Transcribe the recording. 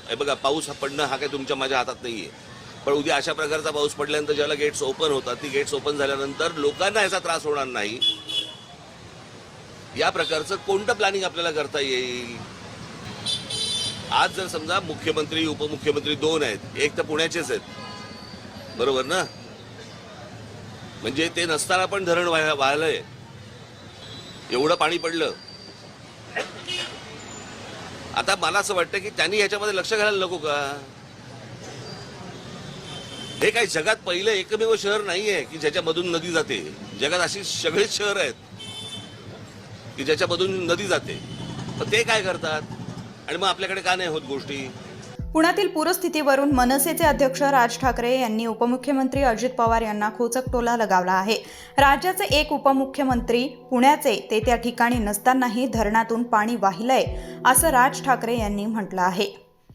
हे बघा, पाऊस पडणं हा काही तुमच्या माझ्या हातात नाहीये, पण उद्या अशा प्रकारचा पाऊस पडल्यानंतर ज्याला गेट्स ओपन होतात, ती गेट्स ओपन झाल्यानंतर लोकांना याचा त्रास होणार नाही, या प्रकारचं कोणतं प्लॅनिंग आपल्याला करता येईल? आज जर समजा मुख्यमंत्री उपमुख्यमंत्री दोन आहेत, एक तर पुण्याचेच आहेत, बरोबर ना? म्हणजे ते नसताना पण धरण वाहलंय, एवढं पाणी पडलं. आता मला असं वाटतं की त्यांनी ह्याच्यामध्ये लक्ष घालायला नको का? हे काही जगात पहिलं एकमेव शहर नाहीये की ज्याच्यामधून नदी जाते. जगात अशी सगळीच शहर आहेत की ज्याच्यामधून नदी जाते, पण ते काय करतात आणि मग आपल्याकडे का नाही होत गोष्टी? पुण्यातील पूरस्थितीवरून मनसेचे अध्यक्ष राज ठाकरे यांनी उपमुख्यमंत्री अजित पवार यांना खोचक टोला लगावला आहे. राज्याचे एक उपमुख्यमंत्री पुण्याचे ते त्या ठिकाणी नसतानाही धरणातून पाणी वाहिलंय असं राज ठाकरे यांनी म्हटलं आहे.